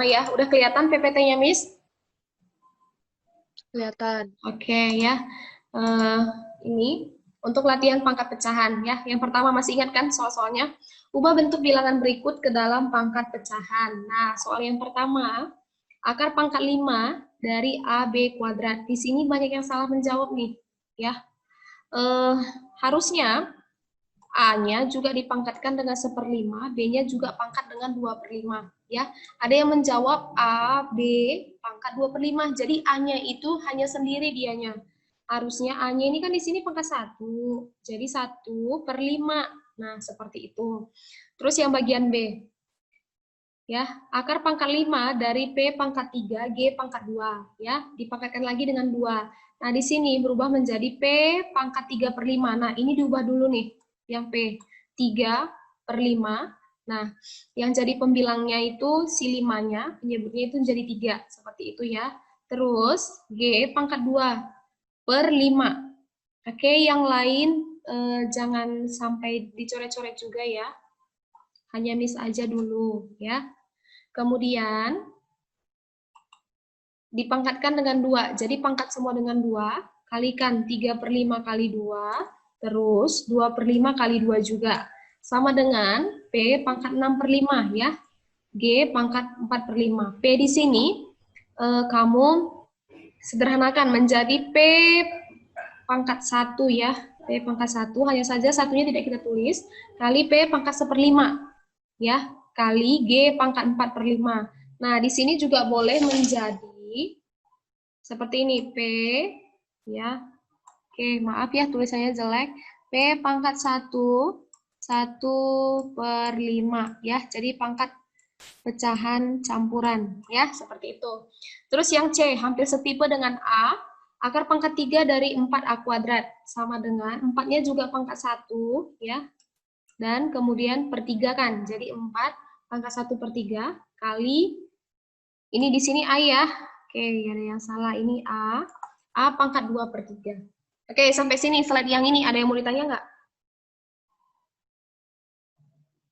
pertama ya. Udah kelihatan PPT-nya, Miss? Kelihatan. Oke ya. Ini untuk latihan pangkat pecahan ya. Yang pertama masih ingat kan soal-soalnya? Ubah bentuk bilangan berikut ke dalam pangkat pecahan. Nah, soal yang pertama, akar pangkat 5 dari AB kuadrat. Di sini banyak yang salah menjawab nih, ya. Harusnya A-nya juga dipangkatkan dengan 1/5, B-nya juga pangkat dengan 2/5, ya. Ada yang menjawab A, B, pangkat 2/5, jadi A-nya itu hanya sendiri dianya. Harusnya A-nya ini kan di sini pangkat 1, jadi 1/5. Nah, seperti itu. Terus yang bagian B, ya, akar pangkat 5 dari P pangkat 3, G pangkat 2, ya, dipangkatkan lagi dengan 2. Nah, di sini berubah menjadi P pangkat 3/5. Nah, ini diubah dulu nih, yang P, 3/5. Nah, yang jadi pembilangnya itu si 5-nya, penyebutnya itu jadi 3, seperti itu ya. Terus, G pangkat 2/5. Oke, yang lain jangan sampai dicoret-coret juga ya. Hanya miss aja dulu ya. Kemudian dipangkatkan dengan 2. Jadi pangkat semua dengan 2, kalikan 3/5 kali 2, terus 2/5 kali 2 juga. Sama dengan P pangkat 6/5 ya. G pangkat 4/5. P di sini kamu sederhanakan menjadi P pangkat 1 ya. P pangkat 1, hanya saja satunya tidak kita tulis, kali P pangkat 1/5 ya, kali G pangkat 4/5. Nah, di sini juga boleh menjadi seperti ini, P, ya. Oke, maaf ya tulisannya jelek. P pangkat 1/5, ya. Jadi pangkat pecahan campuran, ya, seperti itu. Terus yang C, hampir setipe dengan A, akar pangkat 3 dari 4A kuadrat. Sama dengan, 4-nya juga pangkat 1, ya. Dan kemudian pertigakan, jadi 4 pangkat 1/3 kali, ini di sini A ya, oke ada yang salah, ini A pangkat 2/3. Oke, sampai sini slide yang ini, ada yang mau ditanya nggak?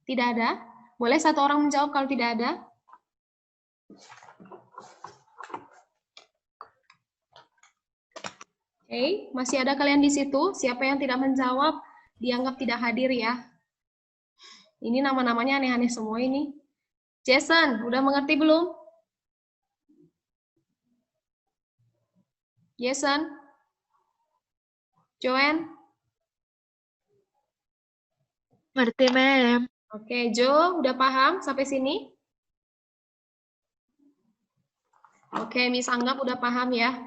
Tidak ada? Boleh satu orang menjawab kalau tidak ada? Oke, masih ada kalian di situ? Siapa yang tidak menjawab, dianggap tidak hadir ya. Ini nama-namanya aneh-aneh semua ini. Jason, udah mengerti belum? Jason? Joanne? Ngerti, Mem. Oke, Jo, udah paham sampai sini? Oke, Miss anggap udah paham ya.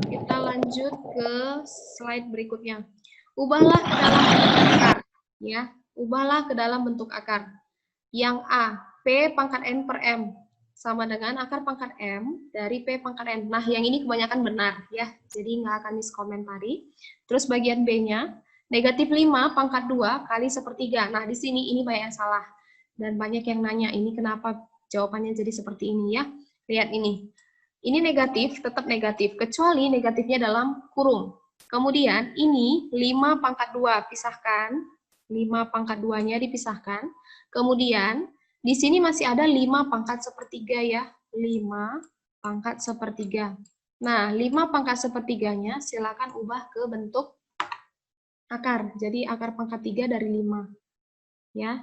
Kita lanjut ke slide berikutnya. Ubahlah ke dalam bentuk akar. Ya, ubahlah ke dalam bentuk akar. Yang A, P pangkat N per M. Sama dengan akar pangkat M dari P pangkat N. Nah, yang ini kebanyakan benar ya. Jadi nggak akan miss komentari. Terus bagian B-nya, negatif 5 pangkat 2 kali 1/3. Nah, di sini ini banyak yang salah. Dan banyak yang nanya, ini kenapa jawabannya jadi seperti ini ya. Lihat ini. Ini negatif, tetap negatif. Kecuali negatifnya dalam kurung. Kemudian ini 5 pangkat 2, pisahkan. 5 pangkat 2-nya dipisahkan. Kemudian di sini masih ada 5 pangkat 1/3 ya. 5 pangkat 1/3. Nah, 5 pangkat 1/3-nya silakan ubah ke bentuk akar. Jadi akar pangkat 3 dari 5. Ya.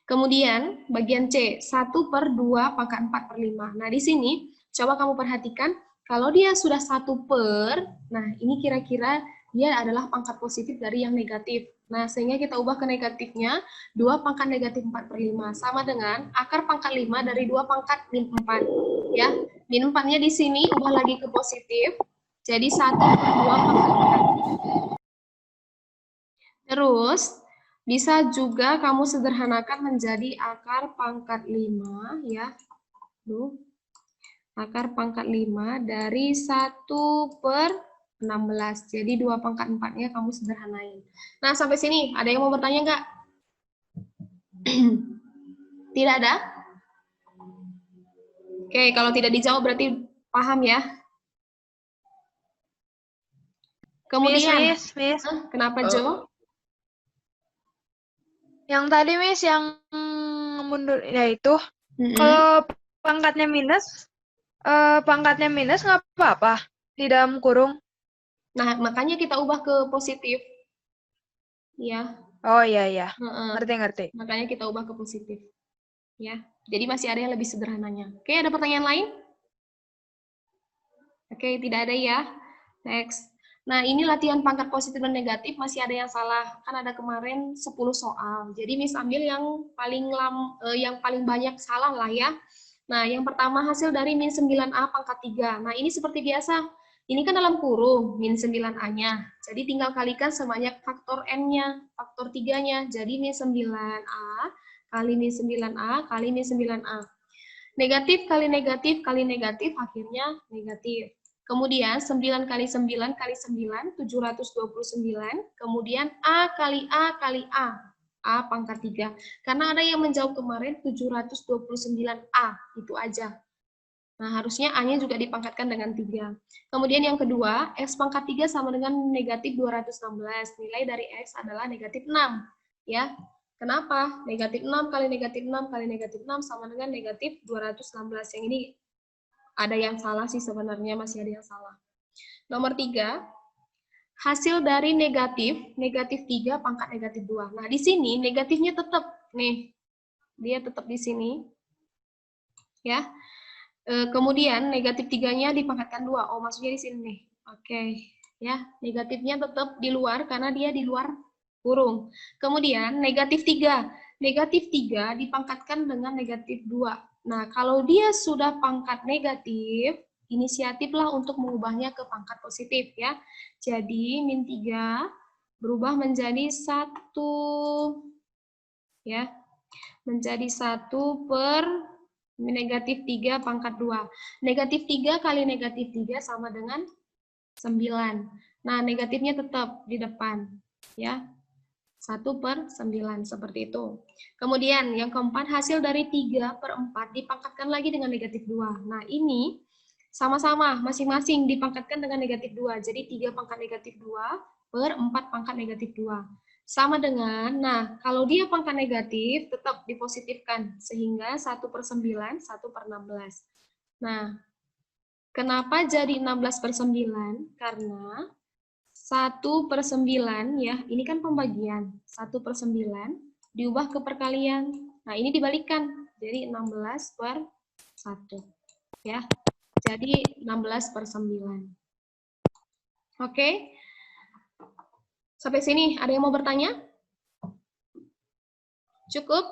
Kemudian bagian C, 1/2 pangkat 4/5. Nah, di sini coba kamu perhatikan, kalau dia sudah 1/, nah ini kira-kira dia adalah pangkat positif dari yang negatif. Nah, sehingga kita ubah ke negatifnya, 2 pangkat negatif 4/5. Sama dengan akar pangkat 5 dari 2 pangkat min 4. Ya, min 4-nya di sini ubah lagi ke positif, jadi 1/2 pangkat 4. Terus, bisa juga kamu sederhanakan menjadi akar pangkat 5, ya. Akar pangkat 5 dari 1/16. Jadi 2 pangkat 4-nya kamu sederhanain. Nah, sampai sini ada yang mau bertanya nggak? Tidak ada? Oke, kalau tidak dijawab berarti paham ya. Kemudian, Miss. kenapa Jo? Yang tadi, Miss, yang mundur, ya itu. Mm-mm. Kalau Pangkatnya minus nggak apa-apa di dalam kurung. Nah, makanya kita ubah ke positif. Ya. Oh iya iya. Heeh. Ngerti. Makanya kita ubah ke positif. Ya. Jadi masih ada yang lebih sederhananya. Oke, ada pertanyaan lain? Oke, tidak ada ya. Next. Nah, ini latihan pangkat positif dan negatif, masih ada yang salah. Kan ada kemarin 10 soal. Jadi Miss ambil yang paling banyak salah lah ya. Nah, yang pertama hasil dari min 9A pangkat 3. Nah, ini seperti biasa. Ini kan dalam kurung, min 9A-nya. Jadi tinggal kalikan sebanyak faktor N-nya, faktor 3-nya. Jadi min 9A kali min 9A kali min 9A. Negatif kali negatif kali negatif, akhirnya negatif. Kemudian 9 kali 9 kali 9, 729. Kemudian A kali A kali A pangkat 3. Karena ada yang menjawab kemarin 729A, itu aja. Nah, harusnya A-nya juga dipangkatkan dengan 3. Kemudian yang kedua, X pangkat 3 sama dengan negatif 216. Nilai dari X adalah negatif 6. Ya. Kenapa? Negatif 6 kali negatif 6 kali negatif 6 sama dengan negatif 216. Yang ini ada yang salah sih sebenarnya, masih ada yang salah. Nomor 3, hasil dari negatif 3 pangkat negatif 2. Nah, di sini negatifnya tetap nih. Dia tetap di sini. Ya. Kemudian negatif 3-nya dipangkatkan 2. Oh, maksudnya di sini nih. Oke. Ya, negatifnya tetap di luar karena dia di luar kurung. Kemudian negatif 3. Negatif 3 dipangkatkan dengan negatif 2. Nah, kalau dia sudah pangkat negatif, inisiatiflah untuk mengubahnya ke pangkat positif ya. Jadi min 3 berubah menjadi 1 ya. Menjadi 1 per negatif 3 pangkat 2. Negatif 3 kali negatif 3 sama dengan 9. Nah, negatifnya tetap di depan ya. 1 per 9, seperti itu. Kemudian, yang keempat, hasil dari 3 per 4 dipangkatkan lagi dengan negatif 2. Nah, ini sama-sama, masing-masing dipangkatkan dengan negatif 2. Jadi, 3 pangkat negatif 2 per 4 pangkat negatif 2. Sama dengan, nah, kalau dia pangkat negatif, tetap dipositifkan. Sehingga 1 per 9, 1 per 16. Nah, kenapa jadi 16 per 9? Karena 1 per 9 ya, ini kan pembagian. 1 per 9 diubah ke perkalian. Nah, ini dibalikkan. Jadi 16 per 1. Ya. Jadi 16 per 9. Oke. Sampai sini ada yang mau bertanya? Cukup?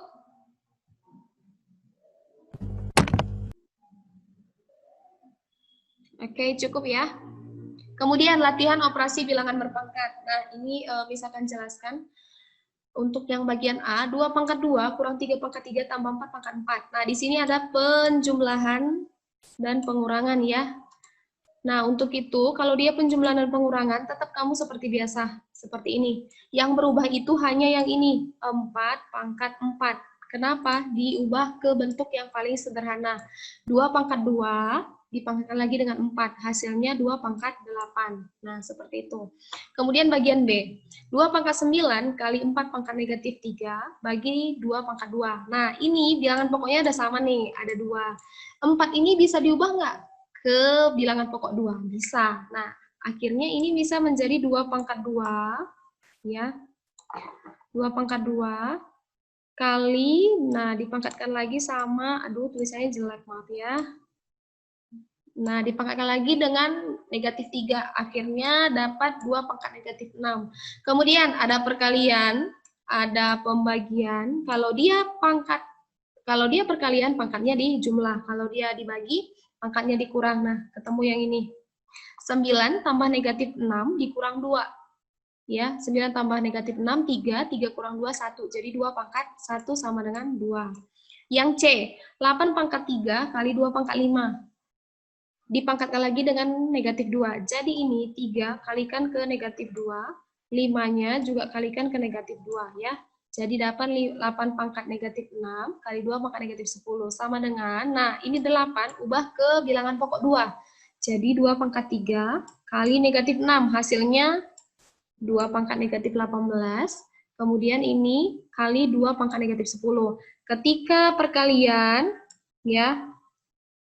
Oke, cukup ya. Kemudian latihan operasi bilangan berpangkat. Nah, ini misalkan jelaskan. Untuk yang bagian A, 2 pangkat 2 kurang 3 pangkat 3 tambah 4 pangkat 4. Nah, di sini ada penjumlahan dan pengurangan ya. Nah, untuk itu, kalau dia penjumlahan dan pengurangan, tetap kamu seperti biasa. Seperti ini. Yang berubah itu hanya yang ini, 4 pangkat 4. Kenapa? Diubah ke bentuk yang paling sederhana. 2 pangkat 2 dipangkatkan lagi dengan 4. Hasilnya 2 pangkat 8. Nah, seperti itu. Kemudian bagian B. 2 pangkat 9 kali 4 pangkat negatif 3 bagi 2 pangkat 2. Nah, ini bilangan pokoknya ada sama nih, ada 2. 4 ini bisa diubah nggak ke bilangan pokok 2? Bisa. Nah, akhirnya ini bisa menjadi 2 pangkat 2, ya. 2 pangkat 2 kali, nah dipangkatkan lagi sama, aduh tulisannya jelek, maaf ya. Nah, dipangkatkan lagi dengan negatif 3. Akhirnya dapat 2 pangkat negatif 6. Kemudian ada perkalian, ada pembagian. Kalau dia perkalian, pangkatnya dijumlah. Kalau dia dibagi, pangkatnya dikurang. Nah, ketemu yang ini. 9 tambah negatif 6 dikurang 2. Ya, 9 tambah negatif 6, 3. 3 kurang 2, 1. Jadi 2 pangkat 1 sama dengan 2. Yang C, 8 pangkat 3 kali 2 pangkat 5. Dipangkatkan lagi dengan negatif 2. Jadi ini 3 kalikan ke negatif 2. 5-nya juga kalikan ke negatif 2. Ya. Jadi dapat 8 pangkat negatif 6 kali 2 pangkat negatif 10. Sama dengan, nah ini 8 ubah ke bilangan pokok 2. Jadi 2 pangkat 3 kali negatif 6. Hasilnya 2 pangkat negatif 18, kemudian ini kali 2 pangkat negatif 10. Ketika perkalian, ya,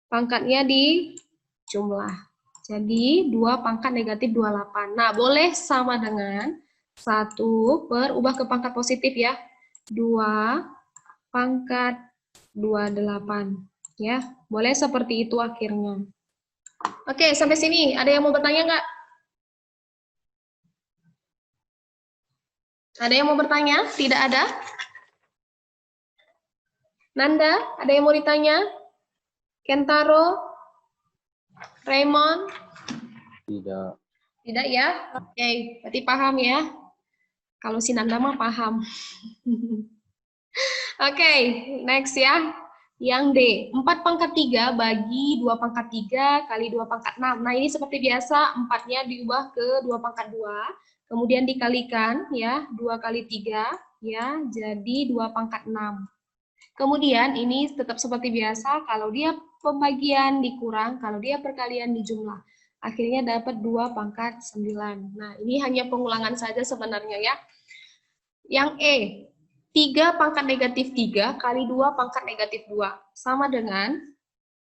pangkatnya dijumlah. Jadi 2 pangkat negatif 28. Nah, boleh sama dengan 1 per, ubah ke pangkat positif ya. 2 pangkat 28. Ya, boleh seperti itu akhirnya. Oke, sampai sini. Ada yang mau bertanya nggak? Ada yang mau bertanya? Tidak ada? Nanda, ada yang mau ditanya? Kentaro? Raymond? Tidak. Tidak ya? Oke, berarti paham ya? Kalau si Nanda mah paham. Oke, next ya. Yang D, 4 pangkat 3 bagi 2 pangkat 3 kali 2 pangkat 6. Nah, ini seperti biasa, 4-nya diubah ke 2 pangkat 2, kemudian dikalikan ya, 2 kali 3, ya, jadi 2 pangkat 6. Kemudian ini tetap seperti biasa, kalau dia pembagian dikurang, kalau dia perkalian dijumlah. Akhirnya dapat 2 pangkat 9. Nah, ini hanya pengulangan saja sebenarnya ya. Yang E, 3 pangkat negatif 3 kali 2 pangkat negatif 2. Sama dengan,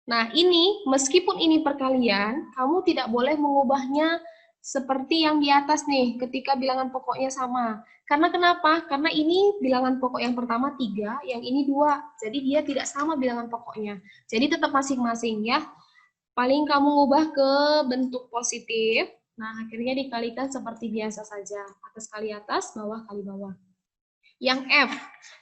nah ini meskipun ini perkalian, kamu tidak boleh mengubahnya seperti yang di atas nih, ketika bilangan pokoknya sama. Karena kenapa? Karena ini bilangan pokok yang pertama 3, yang ini 2. Jadi dia tidak sama bilangan pokoknya. Jadi tetap masing-masing ya. Paling kamu ubah ke bentuk positif, nah akhirnya dikalikan seperti biasa saja. Atas kali atas, bawah kali bawah. Yang F,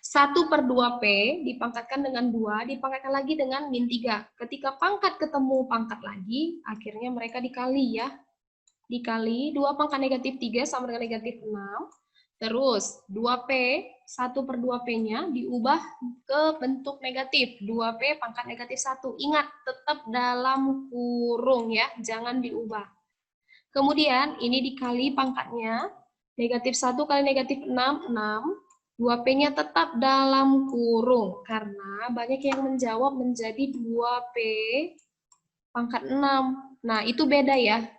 1 per 2P dipangkatkan dengan 2, dipangkatkan lagi dengan min 3. Ketika pangkat ketemu pangkat lagi, akhirnya mereka dikali ya. Dikali 2 pangkat negatif 3 sama dengan negatif 6. Terus 2P, 1 per 2P-nya diubah ke bentuk negatif. 2P pangkat negatif 1. Ingat, tetap dalam kurung ya, jangan diubah. Kemudian ini dikali pangkatnya, negatif 1 kali negatif 6, 6. 2P-nya tetap dalam kurung, karena banyak yang menjawab menjadi 2P pangkat 6. Nah, itu beda ya.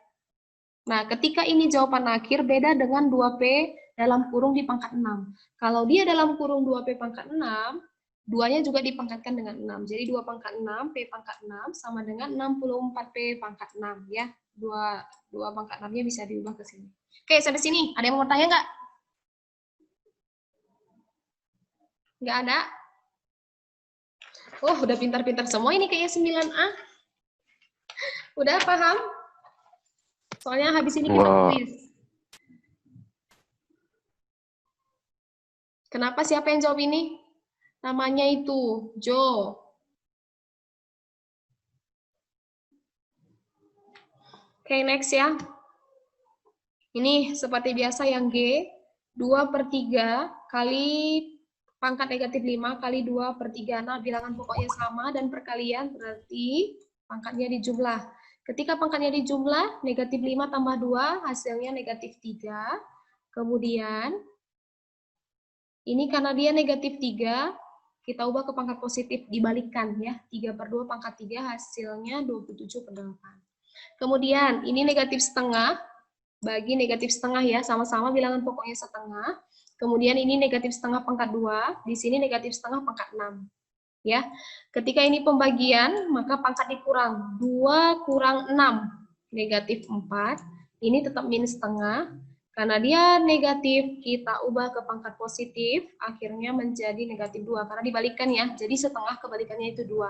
Nah, ketika ini jawaban akhir, beda dengan 2P dalam kurung di pangkat 6. Kalau dia dalam kurung 2P pangkat 6, 2-nya juga dipangkatkan dengan 6. Jadi 2 pangkat 6, P pangkat 6, sama dengan 64P pangkat 6. Ya, 2 pangkat 6-nya bisa diubah ke sini. Oke, sampai sini. Ada yang mau bertanya nggak? Nggak ada? Oh, udah pintar-pintar semua ini kayaknya 9A. Udah paham? Soalnya habis ini kita kuis. Kenapa siapa yang jawab ini? Namanya itu Jo. Oke, next ya. Ini seperti biasa yang G, 2 per 3 kali pangkat negatif 5 kali 2 per 3. Nah, bilangan pokoknya sama dan perkalian berarti pangkatnya dijumlah. Ketika pangkatnya dijumlah, negatif 5 tambah 2, hasilnya negatif 3. Kemudian, ini karena dia negatif 3, kita ubah ke pangkat positif, dibalikkan ya. 3 per 2 pangkat 3, hasilnya 27 per 8. Kemudian, ini negatif setengah, bagi negatif setengah ya, sama-sama bilangan pokoknya setengah. Kemudian ini negatif setengah pangkat 2, di sini negatif setengah pangkat 6. Ya, ketika ini pembagian, maka pangkat dikurang. 2 kurang 6, negatif 4. Ini tetap min setengah. Karena dia negatif, kita ubah ke pangkat positif, akhirnya menjadi negatif 2. Karena dibalikkan ya, jadi setengah kebalikannya itu 2.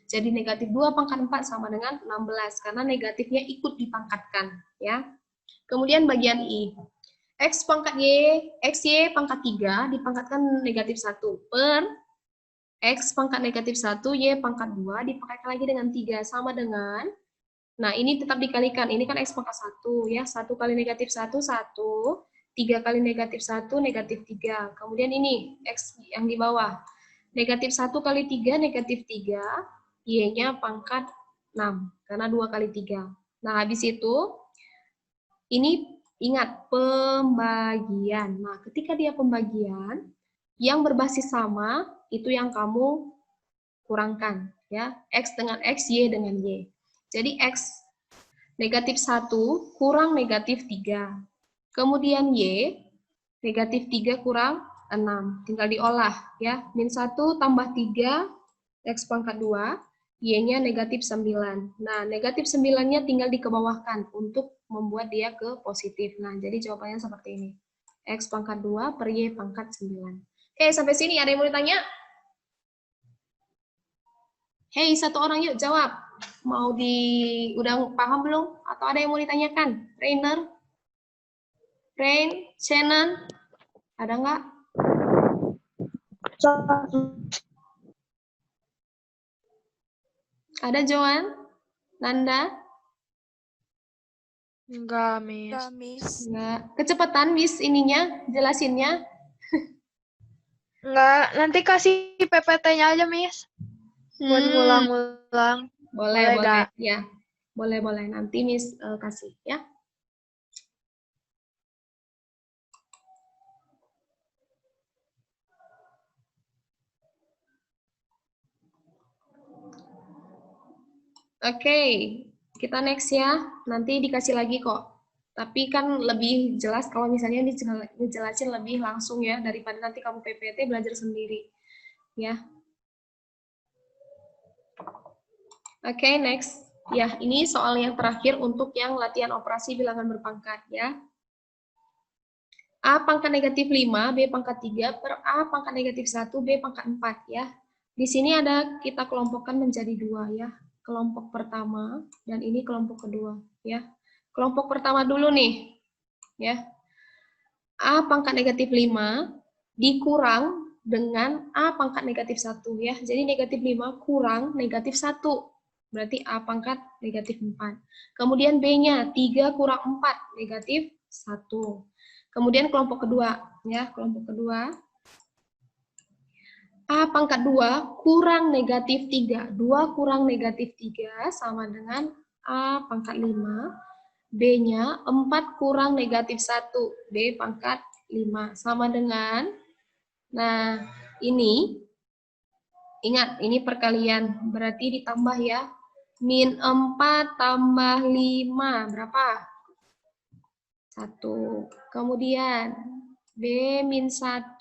Jadi negatif 2 pangkat 4 sama dengan 16, karena negatifnya ikut dipangkatkan. Ya. Kemudian bagian I. X pangkat Y, XY pangkat 3 dipangkatkan negatif 1 per X pangkat negatif 1, Y pangkat 2 dipangkatkan lagi dengan 3 sama dengan, nah ini tetap dikalikan, ini kan X pangkat 1 ya, 1 kali negatif 1, 1, 3 kali negatif 1, negatif 3. Kemudian ini X yang di bawah, negatif 1 kali 3, negatif 3, Y-nya pangkat 6, karena 2 kali 3. Nah habis itu, ini ingat pembagian. Nah, ketika dia pembagian, yang berbasis sama itu yang kamu kurangkan ya. X dengan X, Y dengan Y. Jadi X negatif 1 kurang negatif 3. Kemudian Y negatif 3 kurang 6. Tinggal diolah ya. Min 1 tambah 3 X pangkat 2 Y-nya negatif 9. Nah, negatif 9-nya tinggal dikebawahkan untuk membuat dia ke positif. Nah, jadi jawabannya seperti ini. X pangkat 2 per Y pangkat 9. Oke, sampai sini ada yang mau ditanya? Hei, satu orang yuk jawab. Udah paham belum? Atau ada yang mau ditanyakan? Rainer? Rain? Shannon? Ada nggak? Ada Joan? Nanda? Enggak, Miss. Enggak, Miss. Nggak. Kecepatan, Miss, ininya, jelasinnya. Enggak, nanti kasih PPT-nya aja, Miss. Buat ngulang-ngulang. Boleh, Boleh boleh. nggak? Ya, boleh, boleh. Nanti Miss kasih, ya. Oke, kita next ya. Nanti dikasih lagi kok. Tapi kan lebih jelas kalau misalnya dijelasin lebih langsung ya, daripada nanti kamu PPT belajar sendiri. Ya. Oke, next. Ya, ini soal yang terakhir untuk yang latihan operasi bilangan berpangkat ya. A pangkat negatif 5, B pangkat 3, per A pangkat negatif 1, B pangkat 4 ya. Di sini ada kita kelompokkan menjadi 2 ya. Kelompok pertama dan ini kelompok kedua ya. Kelompok pertama dulu nih ya. A pangkat negatif 5 dikurang dengan A pangkat negatif 1 ya. Jadi negatif 5 kurang negatif 1. Berarti A pangkat negatif 4. Kemudian B-nya 3 kurang 4 negatif 1. Kemudian kelompok kedua ya, kelompok kedua A pangkat 2 kurang negatif 3. 2 kurang negatif 3 sama dengan A pangkat 5. B-nya 4 kurang negatif 1. B pangkat 5. Sama dengan, nah ini, ingat ini perkalian. Berarti ditambah ya. Min 4 tambah 5. Berapa? 1. Kemudian B min 1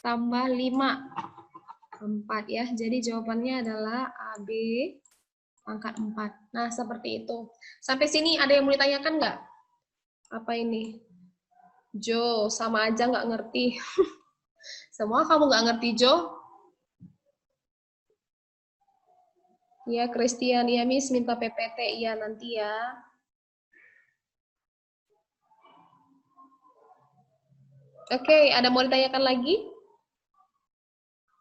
tambah 5. 4 ya. Jadi jawabannya adalah AB pangkat 4. Nah, seperti itu. Sampai sini ada yang mau ditanyakan nggak? Apa ini? Jo, sama aja nggak ngerti. Semua kamu nggak ngerti, Jo? Ya, Christian, ya Miss, minta PPT. Iya, nanti ya. Oke, ada mau ditanyakan lagi?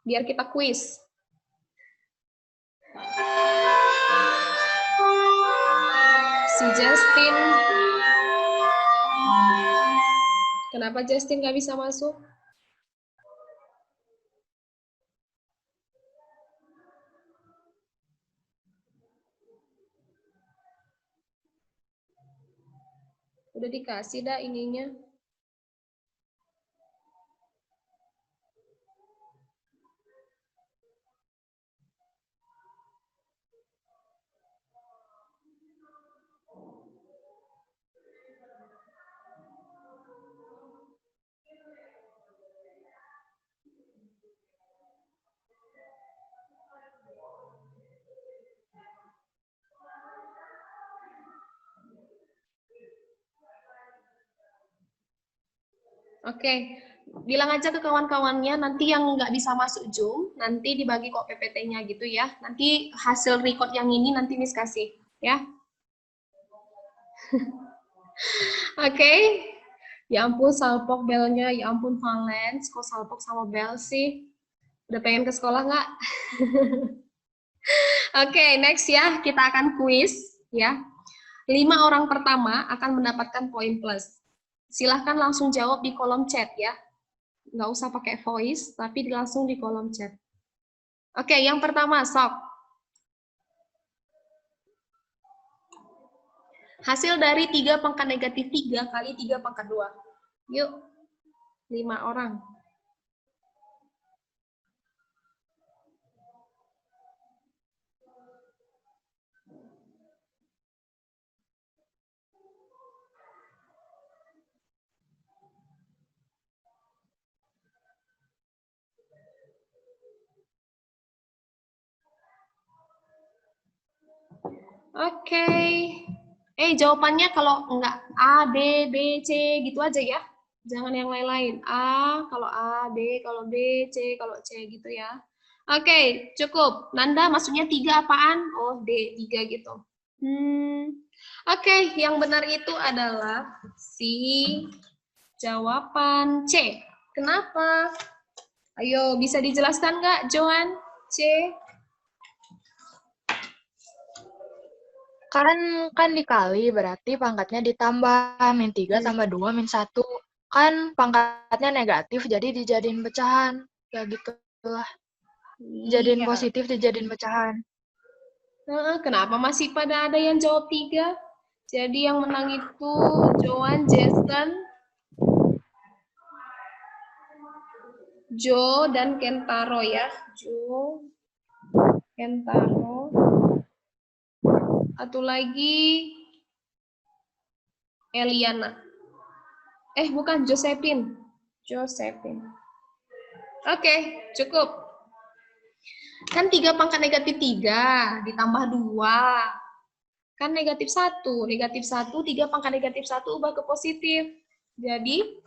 Biar kita kuis. Si Justin. Kenapa Justin nggak bisa masuk? Udah dikasih dah ininya. Oke, bilang aja ke kawan-kawannya nanti yang nggak bisa masuk Zoom, nanti dibagi kok PPT-nya gitu ya. Nanti hasil record yang ini nanti Miss kasih, ya. Oke. Ya ampun, salpok belnya, ya ampun Valens, kok salpok sama bel sih? Udah pengen ke sekolah nggak? Oke, next ya, kita akan kuis ya. 5 orang pertama akan mendapatkan poin plus. Silahkan langsung jawab di kolom chat ya. Nggak usah pakai voice, tapi langsung di kolom chat. Oke, yang pertama, sok. Hasil dari 3 pangkat negatif 3 kali 3 pangkat 2. Yuk, 5 orang. Oke. Jawabannya kalau enggak A, B, B, C gitu aja ya. Jangan yang lain-lain. A, kalau A, B, kalau B, C, kalau C gitu ya. Oke, cukup. Nanda maksudnya 3 apaan? Oh, D, 3 gitu. Oke, yang benar itu adalah si jawaban C. Kenapa? Ayo, bisa dijelaskan nggak, Joan? C. Kan dikali berarti pangkatnya ditambah min 3 tambah 2 min 1. Kan pangkatnya negatif jadi dijadiin pecahan. Ya gitulah. Jadiin Iya. positif dijadiin pecahan. Kenapa masih pada ada yang jawab 3? Jadi yang menang itu Joan, Jason, Jo, dan Kentaro ya. Jo, Kentaro. Satu lagi Eliana. Bukan, Josephine. Josephine. Oke, cukup. Kan 3 pangkat negatif 3, ditambah 2. Kan negatif 1. Negatif 1, 3 pangkat negatif 1 ubah ke positif. Jadi,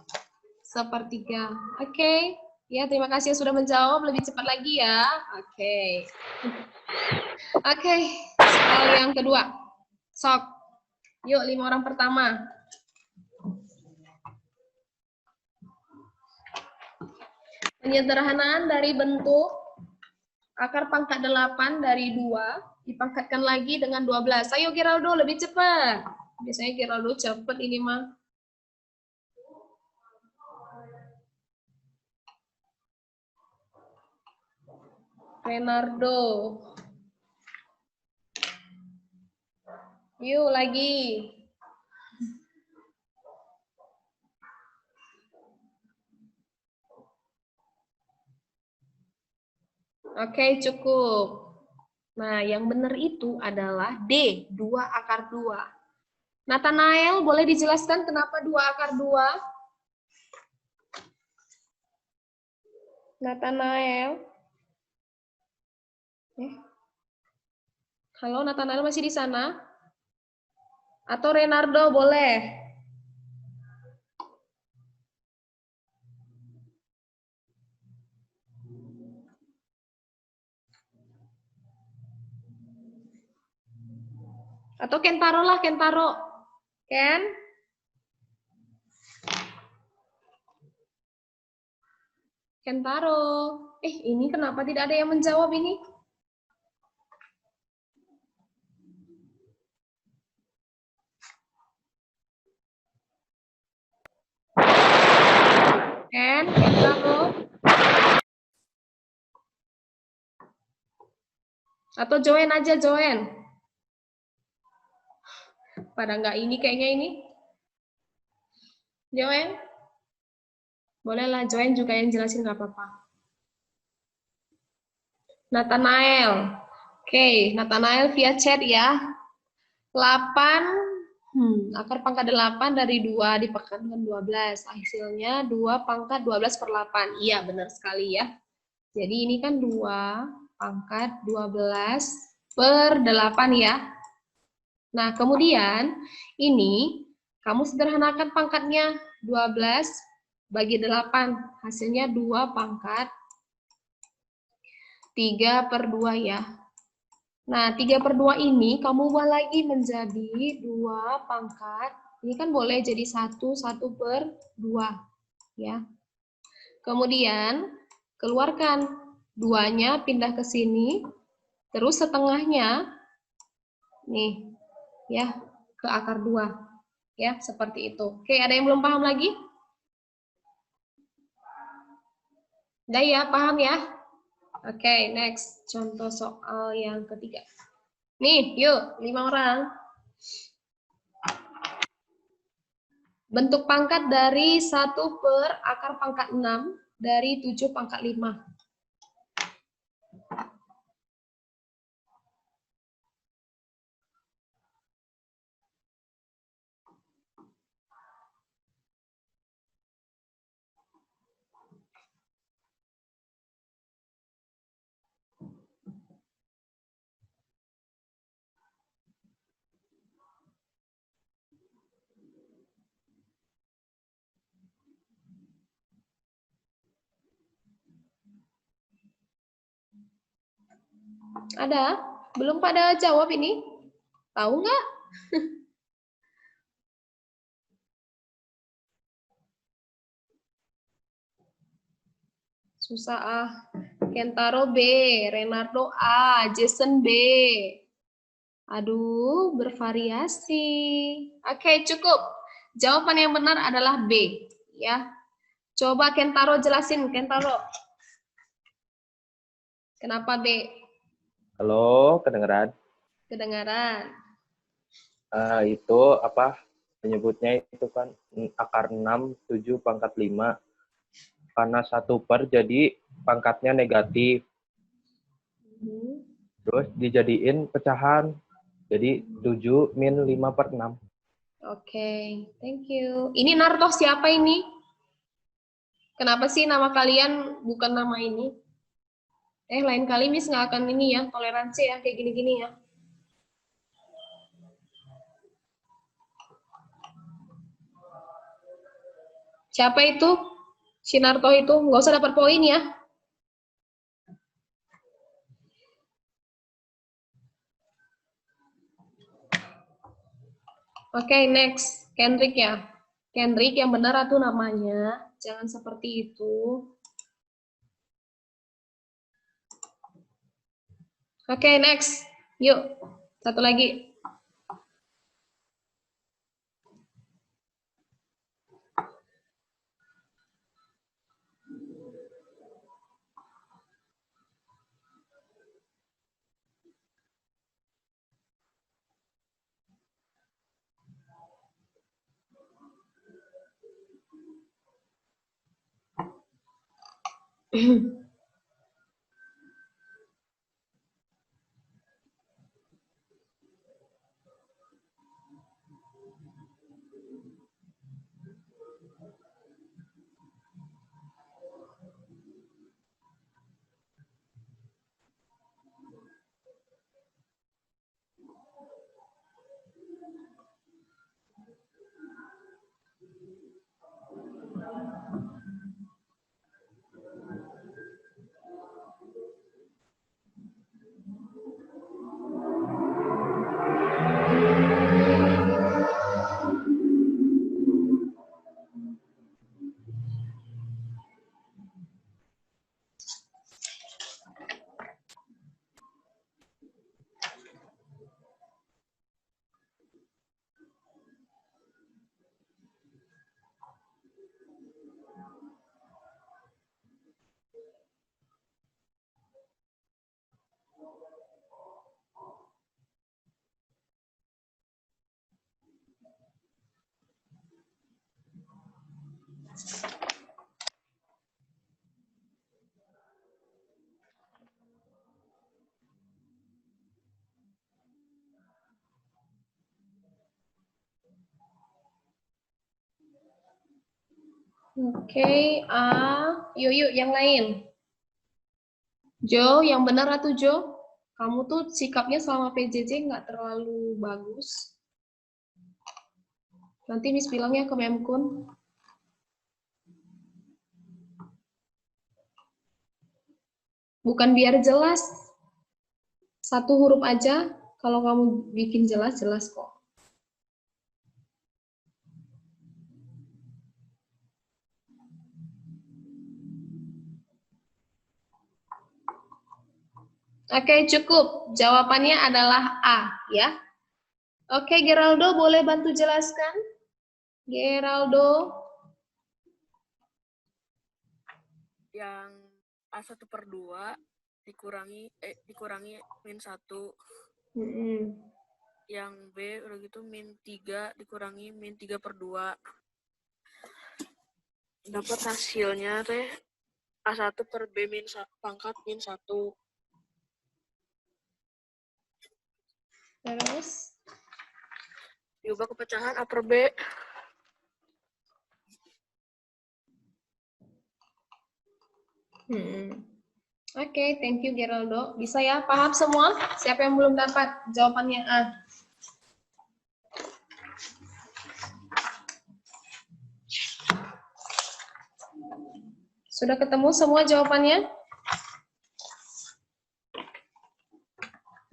sepertiga. Oke. Ya, terima kasih yang sudah menjawab. Lebih cepat lagi ya. Oke. Oke, soal yang kedua. Sok. Yuk, 5 orang pertama. Penyederhanaan dari bentuk akar pangkat 8 dari 2 dipangkatkan lagi dengan 12. Ayo Geraldo, lebih cepat. Biasanya Geraldo cepat ini mah. Renardo. Yuk lagi. Oke, cukup. Nah, yang benar itu adalah D, 2 akar 2. Nathanael, boleh dijelaskan kenapa 2 akar 2? Nathanael. Halo, Nathanael masih di sana? Atau Renardo, boleh? Atau Kentaro lah, Kentaro. Ken? Kentaro. Ini kenapa tidak ada yang menjawab ini? Ken, Kentaro. Atau join aja, join. Pada nggak ini kayaknya ini. Join. Bolehlah, join juga yang jelasin nggak apa-apa. Nathanael. Oke, Nathanael via chat ya. 8, akar pangkat 8 dari 2 dipangkat dengan 12. Hasilnya 2 pangkat 12 per 8. Iya, benar sekali ya. Jadi ini kan 2 pangkat 12 per 8 ya. Nah, kemudian ini kamu sederhanakan pangkatnya 12 bagi 8. Hasilnya 2 pangkat 3 per 2 ya. Nah, 3 per 2 ini kamu ubah lagi menjadi 2 pangkat. Ini kan boleh jadi 1 per 2. Ya. Kemudian, keluarkan 2-nya pindah ke sini. Terus setengahnya, nih, ya, ke akar 2. Ya, seperti itu. Oke, ada yang belum paham lagi? Udah ya, paham ya? Oke, next. Contoh soal yang ketiga. Nih, yuk, 5 orang. Bentuk pangkat dari 1 per akar pangkat 6 dari 7 pangkat 5. Ada? Belum pada jawab ini? Tahu nggak? Susah ah. Kentaro B, Renardo A, Jason B. Aduh, bervariasi. Oke, cukup. Jawaban yang benar adalah B, ya. Coba Kentaro jelasin, Kentaro. Kenapa B? Halo, kedengeran? Kedengaran. Itu apa menyebutnya itu kan akar 6, 7 pangkat 5. Karena 1/per jadi pangkatnya negatif. Terus dijadiin pecahan. Jadi 7 min 5/6. Oke, thank you. Ini Naruto siapa ini? Kenapa sih nama kalian bukan nama ini? Lain kali Miss nggak akan ini ya, toleransi ya, kayak gini-gini ya. Siapa itu? Si Naruto itu, nggak usah dapat poin ya. Oke, next. Kendrick ya. Kendrick yang benar tuh namanya. Jangan seperti itu. Oke, next. Yuk, satu lagi. Oke, yuk yang lain. Jo, yang benar atau Jo? Kamu tuh sikapnya selama PJJ nggak terlalu bagus. Nanti Miss bilangnya ke Memkun. Bukan biar jelas. Satu huruf aja, kalau kamu bikin jelas-jelas kok. Oke, cukup. Jawabannya adalah A, ya. Oke, Geraldo, boleh bantu jelaskan? Geraldo. Yang A1/2 dikurangi min 1. Yang B udah gitu min 3 dikurangi min 3/2. Dapat hasilnya teh A1/B pangkat min 1. Terus? Diubah ke pecahan A/B. Oke, thank you Geraldo. Bisa ya, paham semua? Siapa yang belum dapat jawabannya A? Sudah ketemu semua jawabannya?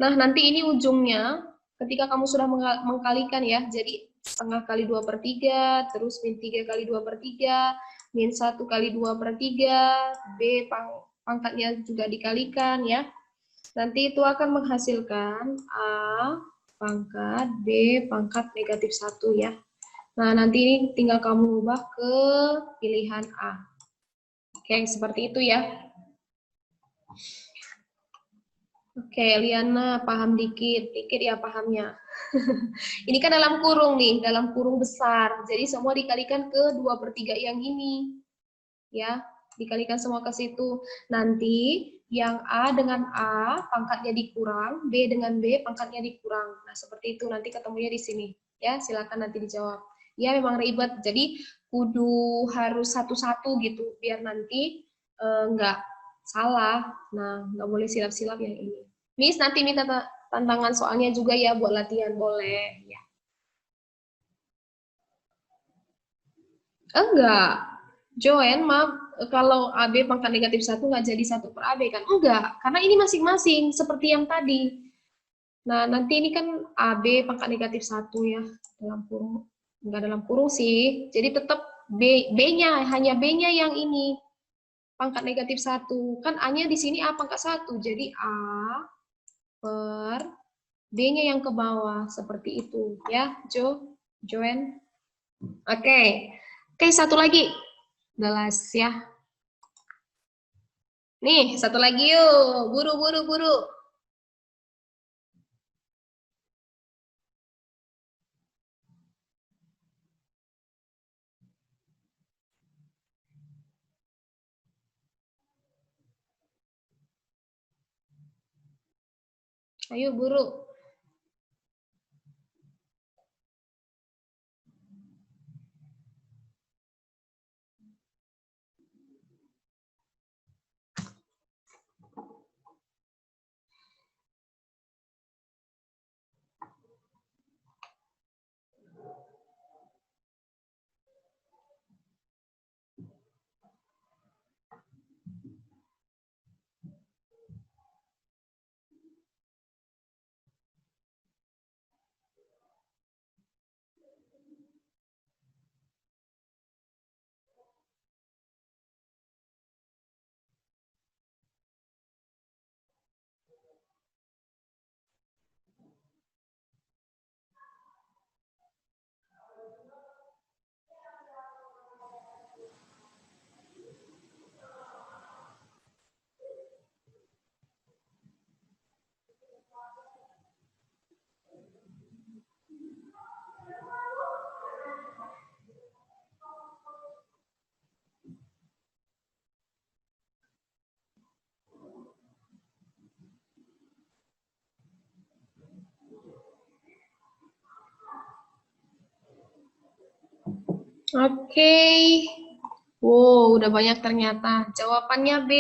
Nah, nanti ini ujungnya, ketika kamu sudah mengkalikan ya, jadi setengah kali 2/3, terus min 3 kali 2/3, min 1 kali 2/3, B pangkatnya juga dikalikan ya. Nanti itu akan menghasilkan A pangkat B pangkat negatif 1 ya. Nah, nanti ini tinggal kamu ubah ke pilihan A. Oke, seperti itu ya. Oke, Liana paham dikit ya pahamnya. Ini kan dalam kurung nih, dalam kurung besar. Jadi semua dikalikan ke 2/3 yang ini. Ya, dikalikan semua ke situ. Nanti yang A dengan A pangkatnya dikurang, B dengan B pangkatnya dikurang. Nah, seperti itu nanti ketemunya di sini. Ya, silakan nanti dijawab. Ya, memang ribet. Jadi kudu harus satu-satu gitu biar nanti nggak salah. Nah, nggak boleh silap-silap yang ini. Miss, nanti minta tantangan soalnya juga ya buat latihan, boleh. Ya. Enggak. Joen, maaf, kalau AB pangkat negatif 1 nggak jadi 1/AB kan? Enggak, karena ini masing-masing, seperti yang tadi. Nah, nanti ini kan AB pangkat negatif 1 ya, dalam kurung. Enggak dalam kurung sih, jadi tetap B-nya, hanya B-nya yang ini. Pangkat negatif 1. Kan A-nya di sini A pangkat 1, jadi A per B-nya yang ke bawah, seperti itu. Ya, Joen? Oke. Oke, satu lagi. Udah ya. Nih, satu lagi yuk. Buru, buru, buru. Ayo, buru. Oke. Wow, udah banyak ternyata. Jawabannya B.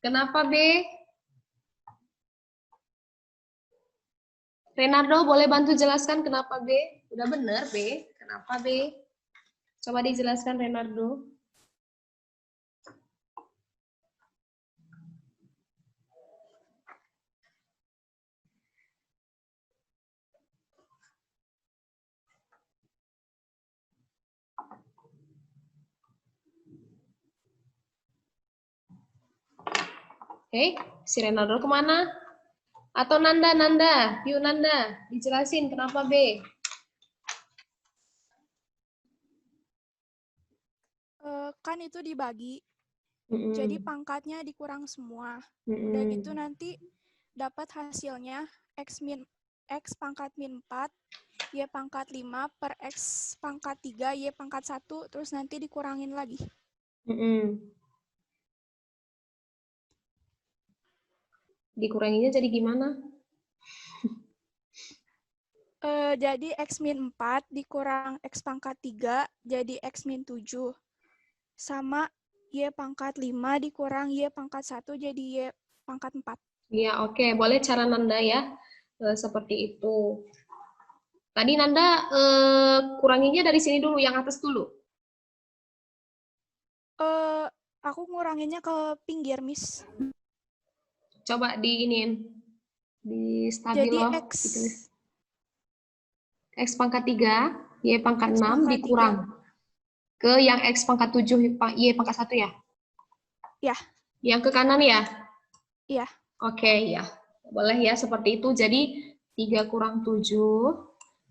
Kenapa B? Renardo, boleh bantu jelaskan kenapa B? Udah bener B. Kenapa B? Coba dijelaskan Renardo. Oke, si Renardo kemana? Atau Nanda, yuk Nanda, dijelasin kenapa B. Kan itu dibagi, jadi pangkatnya dikurang semua. Udah gitu nanti dapat hasilnya X pangkat min 4, Y pangkat 5 per X pangkat 3, Y pangkat 1, terus nanti dikurangin lagi. Dikuranginya jadi gimana? Jadi X min 4 dikurang X pangkat 3, jadi X min 7. Sama Y pangkat 5 dikurang Y pangkat 1, jadi Y pangkat 4. Iya, oke. Boleh cara Nanda ya. Seperti itu. Tadi Nanda kuranginya dari sini dulu, yang atas dulu. Aku nguranginnya ke pinggir, Miss. Coba diinin. Di Jadi stabilo X ditulis. X pangkat 3, Y pangkat X 6 pangkat dikurang ke yang X pangkat 7, Y pangkat 1 ya? Ya. Yang ke kanan ya? Iya. Oke, ya. Boleh ya, seperti itu. Jadi, 3 kurang 7,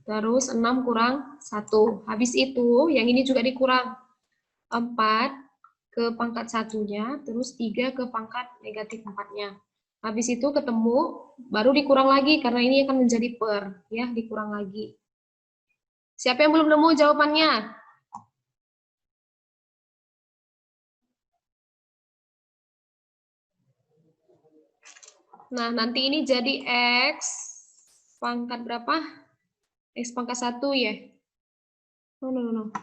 terus 6 kurang 1. Habis itu, yang ini juga dikurang. 4 ke pangkat 1-nya, terus 3 ke pangkat negatif 4-nya. Habis itu ketemu, baru dikurang lagi, karena ini akan menjadi per. Ya, dikurang lagi. Siapa yang belum nemu jawabannya? Nah, nanti ini jadi X pangkat berapa? X pangkat 1 ya? No.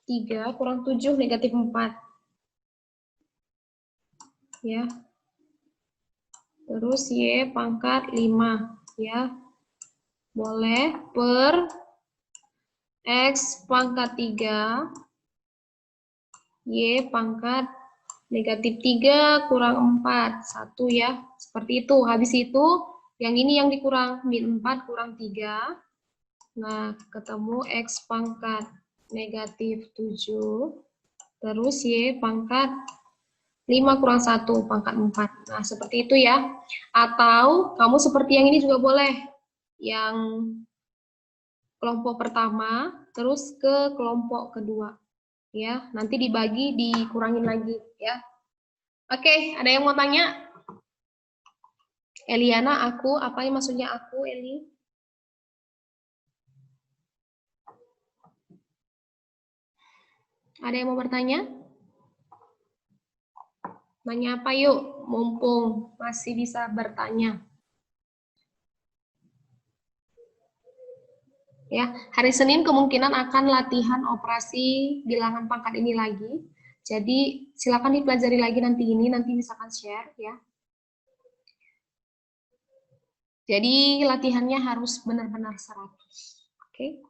3 kurang 7 negatif 4. Ya. Terus Y pangkat 5. Ya. Boleh per X pangkat 3. Y pangkat negatif 3 kurang 4. 1 ya. Seperti itu. Habis itu, yang ini yang dikurang. Min 4 kurang 3. Nah, ketemu X pangkat negatif 7. Terus Y pangkat 5 kurang 1, pangkat 4. Nah, seperti itu ya. Atau kamu seperti yang ini juga boleh. Yang kelompok pertama, terus ke kelompok kedua. Ya, nanti dibagi, dikurangin lagi. Ya. Oke, ada yang mau tanya? Eliana, aku, apa yang maksudnya aku, Eli? Ada yang mau bertanya? Nanya apa yuk, mumpung masih bisa bertanya. Ya, hari Senin kemungkinan akan latihan operasi bilangan pangkat ini lagi. Jadi silakan dipelajari lagi nanti misalkan share ya. Jadi latihannya harus benar-benar 100. Oke.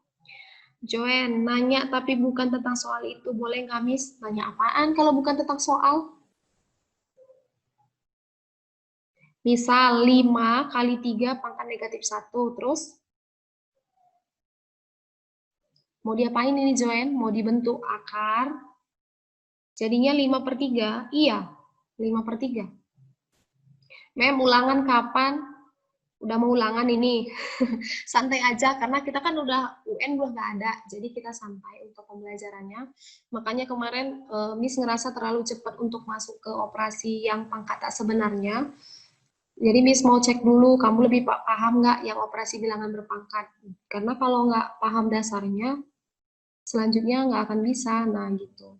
Joen, nanya tapi bukan tentang soal itu, boleh nggak, Miss? Nanya apaan kalau bukan tentang soal? Misal 5 kali 3 pangkat negatif 1, terus? Mau diapain ini, Joen? Mau dibentuk akar? Jadinya 5/3? Iya, 5/3. Mem, ulangan kapan? Udah mau ulangan ini. Santai aja, karena kita kan udah UN belum nggak ada, jadi kita santai untuk pembelajarannya. Makanya kemarin Miss ngerasa terlalu cepat untuk masuk ke operasi yang pangkat tak sebenarnya. Jadi Miss mau cek dulu, kamu lebih paham nggak yang operasi bilangan berpangkat? Karena kalau nggak paham dasarnya, selanjutnya nggak akan bisa. Nah gitu.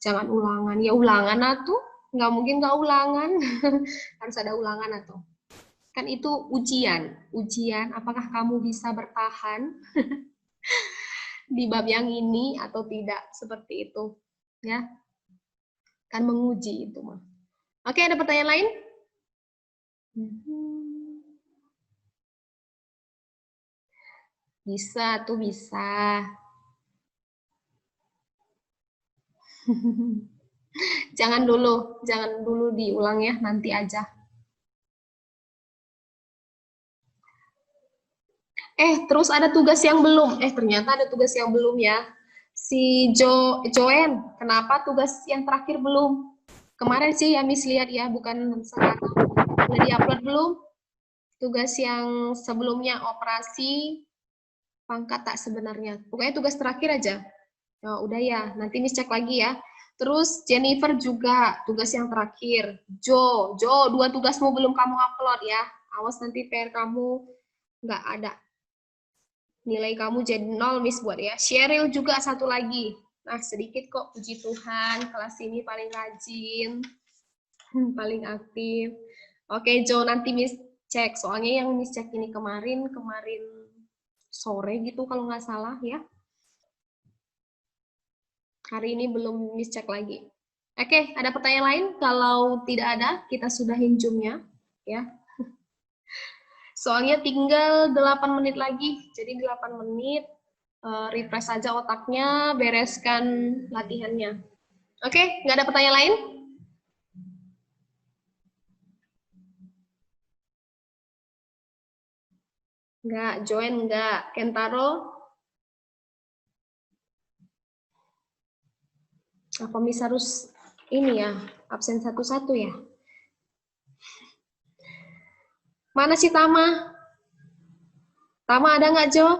Jangan ulangan. Ya ulangan atuh, nggak mungkin nggak ulangan. Harus ada ulangan atau. Kan itu ujian apakah kamu bisa bertahan di bab yang ini atau tidak, seperti itu ya, kan menguji itu mah. Oke, ada pertanyaan lain? Bisa tuh, bisa. jangan dulu diulang ya, nanti aja. Terus ada tugas yang belum. Ternyata ada tugas yang belum ya. Si Joen, kenapa tugas yang terakhir belum? Kemarin sih ya Miss lihat ya, bukan sekarang. Udah diupload belum? Tugas yang sebelumnya operasi pangkat tak sebenarnya. Pokoknya tugas terakhir aja. Oh, udah ya, nanti Miss cek lagi ya. Terus Jennifer juga tugas yang terakhir. Jo, 2 tugasmu belum kamu upload ya. Awas nanti PR kamu nggak ada. Nilai kamu jadi 0 Miss buat ya. Sheryl juga 1 lagi. Nah, sedikit kok, puji Tuhan. Kelas ini paling rajin, paling aktif. Oke, Jo, nanti Miss cek. Soalnya yang Miss cek ini kemarin sore gitu kalau nggak salah ya. Hari ini belum Miss cek lagi. Oke, ada pertanyaan lain? Kalau tidak ada, kita sudahin Zoom-nya ya. Soalnya tinggal 8 menit lagi. Jadi 8 menit refresh saja otaknya, bereskan latihannya. Oke, nggak ada pertanyaan lain? Enggak. Joen enggak. Kentaro? Apa Miss harus ini ya, absen satu-satu ya? Mana si Tama? Tama ada nggak, Jo?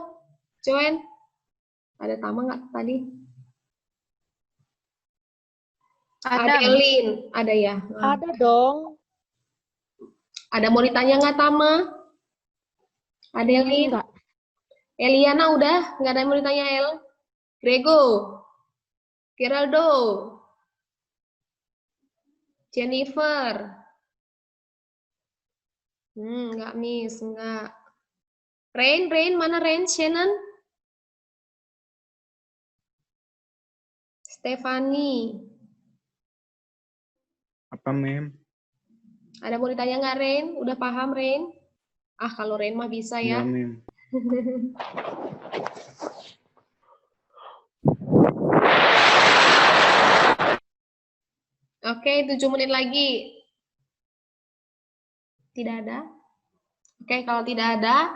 Joen? Ada Tama nggak tadi? Ada Elin, ada ya? Nah. Ada dong. Ada mau ditanya nggak, Tama? Ada Elin? Enggak. Eliana udah? Nggak ada yang mau ditanya, El? Grego? Geraldo? Jennifer? Nggak, Miss, nggak. Rain, mana Rain? Shannon? Stefani? Apa, Mem? Ada mau ditanya nggak, Rain? Udah paham, Rain? Ah, kalau Rain mah bisa ya. Enggak, Mem. Oke, 7 menit lagi. Tidak ada? Oke, kalau tidak ada,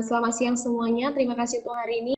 selamat siang semuanya. Terima kasih untuk hari ini.